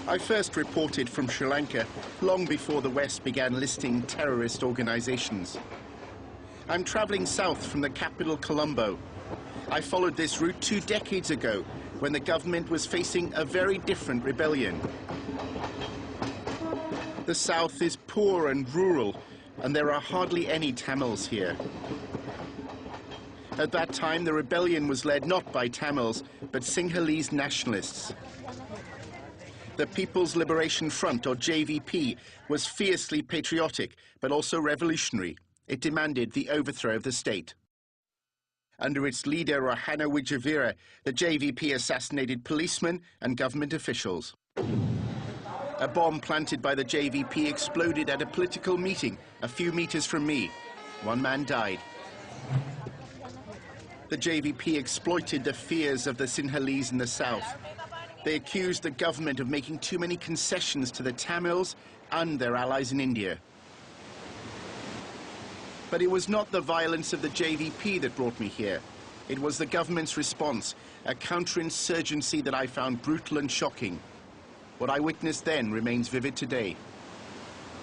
I first reported from Sri Lanka long before the West began listing terrorist organizations. I'm traveling south from the capital, Colombo. I followed this route 2 decades ago when the government was facing a very different rebellion. The south is poor and rural, and there are hardly any Tamils here. At that time, the rebellion was led not by Tamils, but Sinhalese nationalists. The People's Liberation Front, or JVP, was fiercely patriotic, but also revolutionary. It demanded the overthrow of the state. Under its leader, Rohana Wijavira, the JVP assassinated policemen and government officials. A bomb planted by the JVP exploded at a political meeting a few meters from me. 1 man died. The JVP exploited the fears of the Sinhalese in the south. They accused the government of making too many concessions to the Tamils and their allies in India. But it was not the violence of the JVP that brought me here. It was the government's response, a counterinsurgency that I found brutal and shocking. What I witnessed then remains vivid today.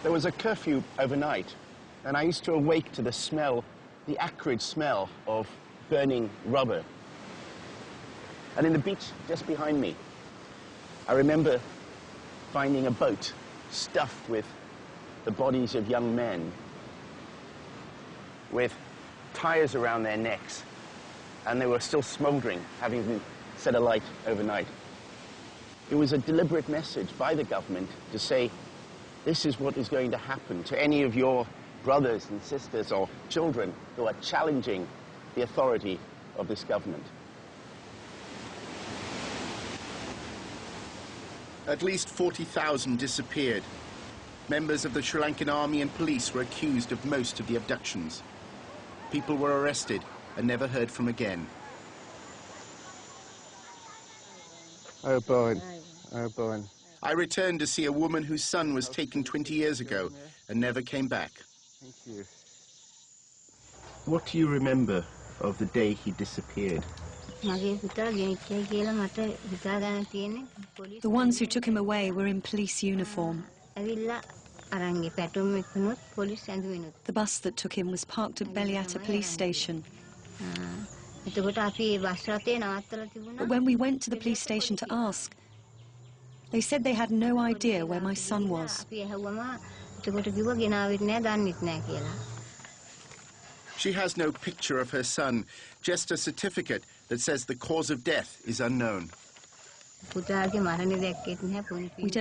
There was a curfew overnight, and I used to awake to the smell, the acrid smell of burning rubber. And in the beach just behind me, I remember finding a boat stuffed with the bodies of young men with tires around their necks, and they were still smoldering, having been set alight overnight. It was a deliberate message by the government to say, this is what is going to happen to any of your brothers and sisters or children who are challenging the authority of this government. At least 40,000 disappeared. Members of the Sri Lankan army and police were accused of most of the abductions. People were arrested and never heard from again. Oh, Bowen. Oh, Bowen. I returned to see a woman whose son was taken 20 years ago and never came back. Thank you. What do you remember of the day he disappeared? The ones who took him away were in police uniform. The bus that took him was parked at Beliata police station. But when we went to the police station to ask, they said they had no idea where my son was. She has no picture of her son, just a certificate that says the cause of death is unknown. We don't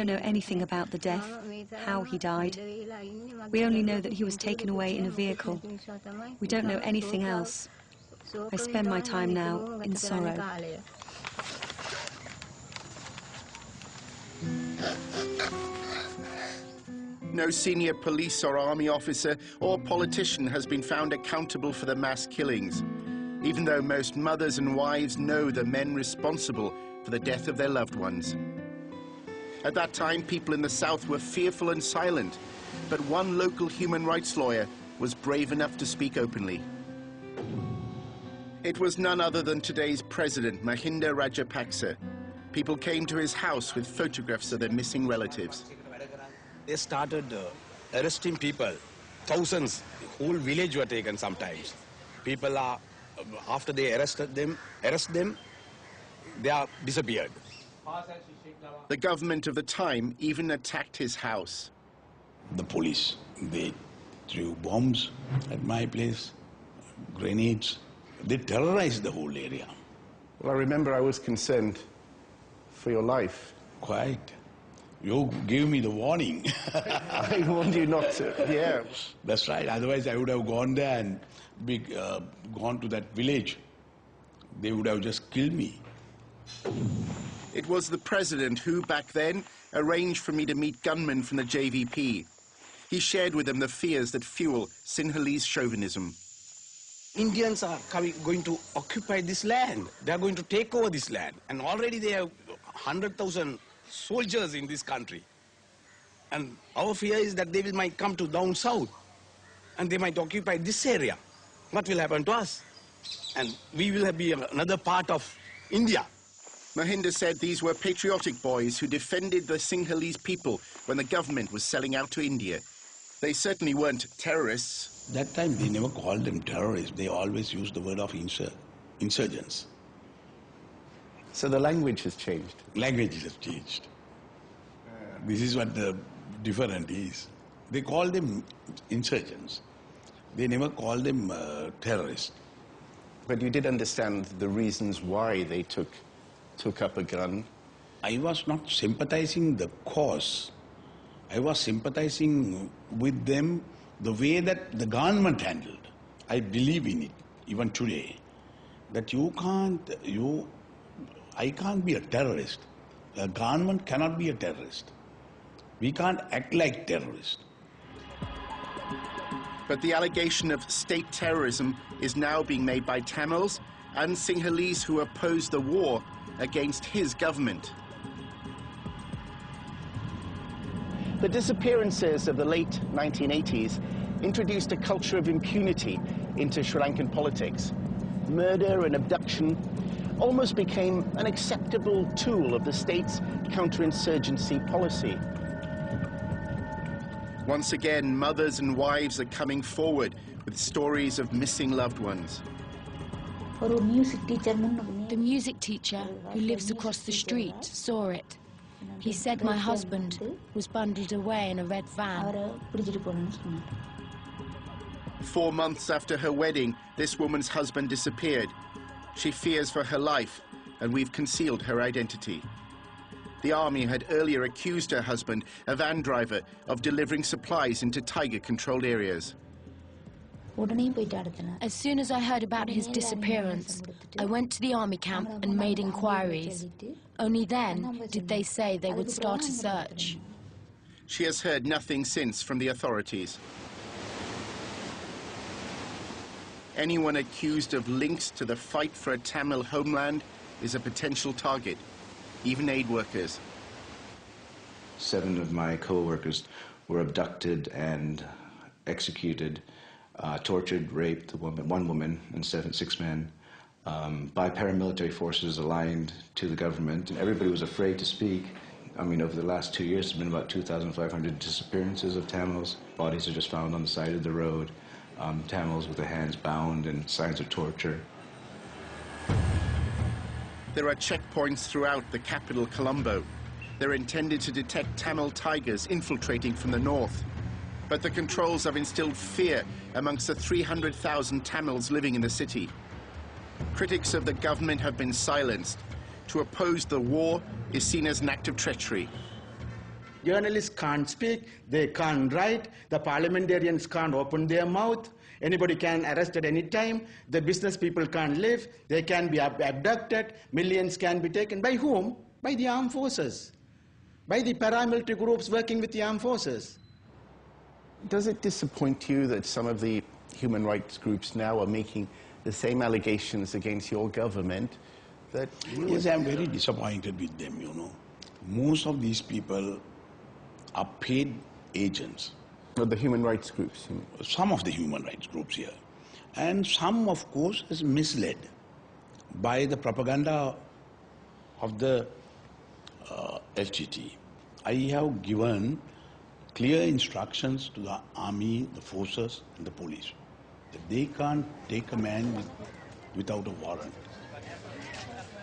know anything about the death, how he died. We only know that he was taken away in a vehicle. We don't know anything else. I spend my time now in sorrow. No senior police or army officer or politician has been found accountable for the mass killings, even though most mothers and wives know the men responsible for the death of their loved ones. At that time, people in the south were fearful and silent, but one local human rights lawyer was brave enough to speak openly. It was none other than today's president, Mahinda Rajapaksa. People came to his house with photographs of their missing relatives. They started arresting people. Thousands, whole village were taken sometimes. People are, after they arrest them, they are disappeared. The government of the time even attacked his house. The police, they threw bombs at my place, grenades. They terrorized the whole area. Well, I remember I was concerned for your life. Quite. You gave me the warning. I warned you not to, yeah. That's right. Otherwise, I would have gone there and gone to that village. They would have just killed me. It was the president who, back then, arranged for me to meet gunmen from the JVP. He shared with them the fears that fuel Sinhalese chauvinism. Indians are going to occupy this land. They are going to take over this land. And already they have 100,000 soldiers in this country. And our fear is that they might come to down south and they might occupy this area. What will happen to us? And we will be another part of India. Mahinda said these were patriotic boys who defended the Sinhalese people when the government was selling out to India. They certainly weren't terrorists. That time they never called them terrorists. They always used the word of insurgents. So the language has changed. Language has changed. This is what the difference is. They call them insurgents. They never call them terrorists. But you did understand the reasons why they took up a gun. I was not sympathizing the cause. I was sympathizing with them the way that the government handled. I believe in it, even today, that I can't be a terrorist. The government cannot be a terrorist. We can't act like terrorists. But the allegation of state terrorism is now being made by Tamils and Sinhalese who oppose the war against his government. The disappearances of the late 1980s introduced a culture of impunity into Sri Lankan politics. Murder and abduction almost became an acceptable tool of the state's counterinsurgency policy. Once again, mothers and wives are coming forward with stories of missing loved ones. The music teacher who lives across the street saw it. He said my husband was bundled away in a red van. 4 months after her wedding, this woman's husband disappeared. She fears for her life, and we've concealed her identity. The army had earlier accused her husband, a van driver, of delivering supplies into tiger-controlled areas. As soon as I heard about his disappearance, I went to the army camp and made inquiries. Only then did they say they would start a search. She has heard nothing since from the authorities. Anyone accused of links to the fight for a Tamil homeland is a potential target, even aid workers. 7 of my co-workers were abducted and executed, tortured, raped, one woman and 6 men, by paramilitary forces aligned to the government. And everybody was afraid to speak. I mean, over the last 2 years, there's been about 2,500 disappearances of Tamils. Bodies are just found on the side of the road. Tamils with their hands bound and signs of torture. There are checkpoints throughout the capital, Colombo. They're intended to detect Tamil tigers infiltrating from the north. But the controls have instilled fear amongst the 300,000 Tamils living in the city. Critics of the government have been silenced. To oppose the war is seen as an act of treachery. Journalists can't speak, they can't write, the parliamentarians can't open their mouth, anybody can arrest at any time, the business people can't live, they can be abducted, millions can be taken. By whom? By the armed forces, by the paramilitary groups working with the armed forces. Does it disappoint you that some of the human rights groups now are making the same allegations against your government? That yes, I'm very disappointed with them, you know. Most of these people are paid agents. Of the human rights groups? Some of the human rights groups here. And some, of course, is misled by the propaganda of the LGT. I have given clear instructions to the army, the forces, and the police that they can't take a man without a warrant.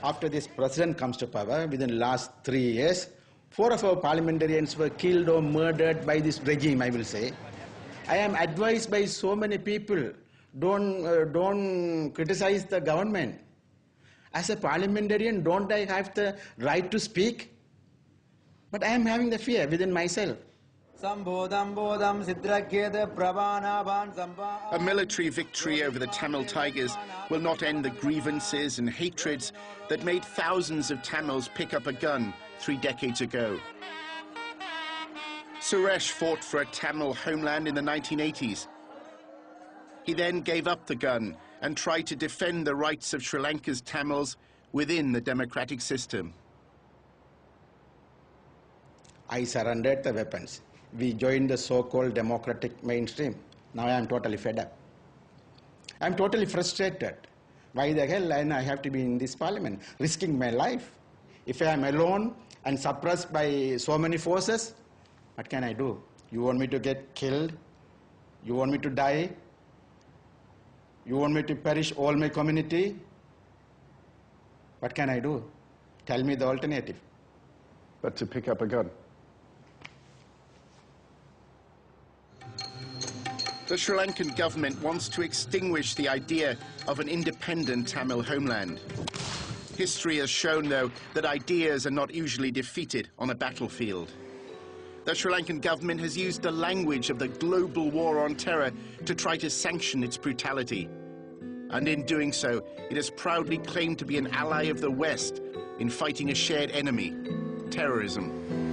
After this president comes to power, within the last 3 years, 4 of our parliamentarians were killed or murdered by this regime, I will say. I am advised by so many people, don't criticize the government. As a parliamentarian, don't I have the right to speak? But I am having the fear within myself. A military victory over the Tamil Tigers will not end the grievances and hatreds that made thousands of Tamils pick up a gun 3 decades ago. Suresh fought for a Tamil homeland in the 1980s. He then gave up the gun and tried to defend the rights of Sri Lanka's Tamils within the democratic system. I surrendered the weapons. We joined the so-called democratic mainstream. Now I am totally fed up. I am totally frustrated. Why the hell I have to be in this parliament, risking my life? If I am alone and suppressed by so many forces, what can I do? You want me to get killed? You want me to die? You want me to perish all my community? What can I do? Tell me the alternative. But to pick up a gun. The Sri Lankan government wants to extinguish the idea of an independent Tamil homeland. History has shown, though, that ideas are not usually defeated on a battlefield. The Sri Lankan government has used the language of the global war on terror to try to sanction its brutality. And in doing so, it has proudly claimed to be an ally of the West in fighting a shared enemy, terrorism.